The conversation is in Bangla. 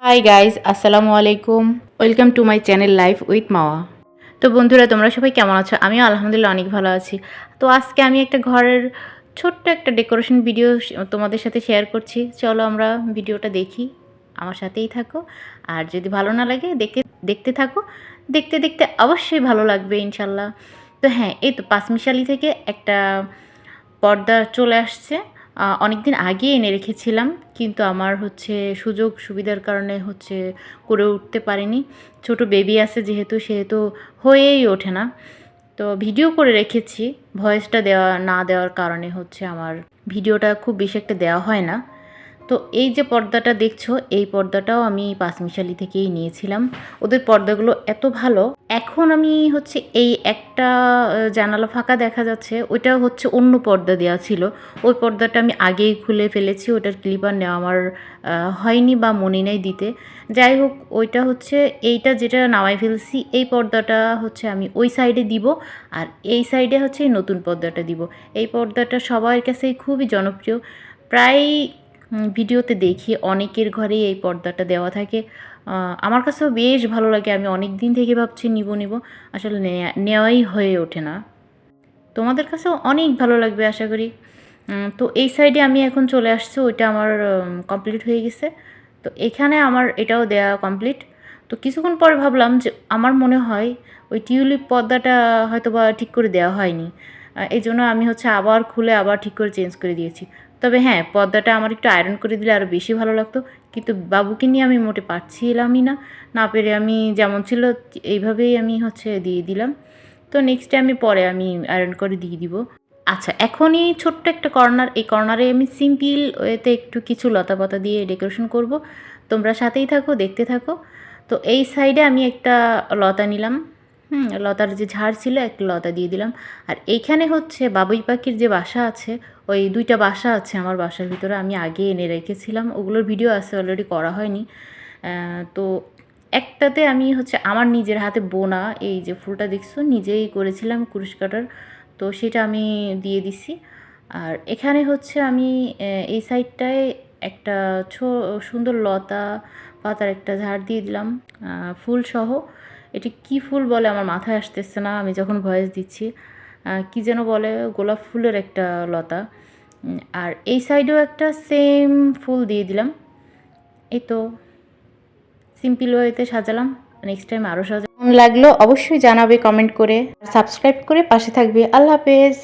হাই গাইজ, আসসালামু আলাইকুম। Welcome to my channel life with Mawa. তো বন্ধুরা, তোমরা সবাই কেমন আছো? আমিও আলহামদুলিল্লাহ অনেক ভালো আছি। তো আজকে আমি একটা ঘরের ছোট্ট একটা ডেকোরেশন ভিডিও তোমাদের সাথে শেয়ার করছি। চলো আমরা ভিডিওটা দেখি, আমার সাথেই থাকো। আর যদি ভালো না লাগে দেখতে দেখতে থাকো, দেখতে দেখতে অবশ্যই ভালো লাগবে ইনশাল্লাহ। তো হ্যাঁ, এই তো পাঁচমিশালি থেকে একটা পর্দা চলে আসছে। অনেক দিন আগে এনে রেখেছিলাম, কিন্তু আমার হচ্ছে সুযোগ সুবিধার কারণে হচ্ছে করে উঠতে পারিনি। ছোট বেবি আছে যেহেতু, সেহেতু হয়েই ওঠে না। তো ভিডিও করে রেখেছি, ভয়েসটা দেওয়া না দেওয়ার কারণে হচ্ছে আমার ভিডিওটা খুব বেশি একটা দেওয়া হয় না। তো এই যে পর্দাটা দেখছো, এই পর্দাটাও আমি পাঁচমিশালি থেকেই নিয়েছিলাম। ওদের পর্দাগুলো এত ভালো। এখন আমি হচ্ছে এই একটা জানালা ফাঁকা দেখা যাচ্ছে, ওইটা হচ্ছে অন্য পর্দা দেওয়া ছিল। ওই পর্দাটা আমি আগেই খুলে ফেলেছি, ওটার ক্লিপার নেওয়া আমার হয়নি বা মনে নেই দিতে। যাই হোক, ওইটা হচ্ছে এইটা যেটা নামাই ফেলছি, এই পর্দাটা হচ্ছে আমি ওই সাইডে দিব, আর এই সাইডে হচ্ছে এই নতুন পর্দাটা দিব। এই পর্দাটা সবার কাছেই খুবই জনপ্রিয়। প্রায় ভিডিওতে দেখি অনেকের ঘরেই এই পর্দাটা দেওয়া থাকে। আমার কাছেও বেশ ভালো লাগে, আমি অনেক দিন থেকে ভাবছি নিব নিব, আসলে নেওয়াই হয়ে ওঠে না। তোমাদের কাছেও অনেক ভালো লাগবে আশা করি। তো এই সাইডে আমি এখন চলে আসছি, ওইটা আমার কমপ্লিট হয়ে গেছে। তো এখানে আমার এটাও দেয়া কমপ্লিট। তো কিছুক্ষণ পরে ভাবলাম যে আমার মনে হয় ওই টিউলিপ পর্দাটা হয়তো বা ঠিক করে দেওয়া হয়নি। এই জন্য আমি হচ্ছে আবার খুলে আবার ঠিক করে চেঞ্জ করে দিয়েছি। তবে হ্যাঁ, পর্দাটা আমার একটু আয়রন করে দিলে আরও বেশি ভালো লাগতো, কিন্তু বাবুকে নিয়ে আমি মোটে পারছিলামই না। না পেরে আমি যেমন ছিল এইভাবেই আমি হচ্ছে দিয়ে দিলাম। তো নেক্সটে আমি পরে আমি আয়রন করে দিয়ে দিব। আচ্ছা, এখনই ছোট্ট একটা কর্নার, এই কর্নারে আমি সিম্পল ওয়েতে একটু কিছু লতাপাতা দিয়ে ডেকোরেশন করব। তোমরা সাথেই থাকো, দেখতে থাকো। তো এই সাইডে আমি একটা লতা নিলাম। লতার যে ঝাড় ছিল, একটা লতা দিয়ে দিলাম। আর এইখানে হচ্ছে বাবুই পাখির যে বাসা আছে, ওই 2টা বাসা আছে আমার বাসার ভিতরে, আমি আগে এনে রেখেছিলাম। ওগুলোর ভিডিও আছে, অলরেডি করা হয়নি। তো একটাতে আমি হচ্ছে আমার নিজের হাতে বোনা এই যে ফুলটা দেখছো, নিজেই করেছিলাম কুরুশ কাটার। তো সেটা আমি দিয়ে দিছি। আর এখানে হচ্ছে আমি এই সাইডটায় একটা সুন্দর লতা পাতার একটা ঝাড় দিয়ে দিলাম, ফুলসহ। এটি কি ফুল বলে আমার মাথায় আসতেছে না, আমি যখন ভয়েস দিচ্ছি। কি যেন বলে, গোলাপ ফুলের একটা লতা। আর এই সাইডেও একটা সেম ফুল দিয়ে দিলাম। এই তো সিম্পল ওয়েতে সাজালাম। নেক্সট টাইম আরও সাজাবো। কেমন লাগলো অবশ্যই জানাবে কমেন্ট করে, সাবস্ক্রাইব করে পাশে থাকবে। আল্লাহ হাফেজ।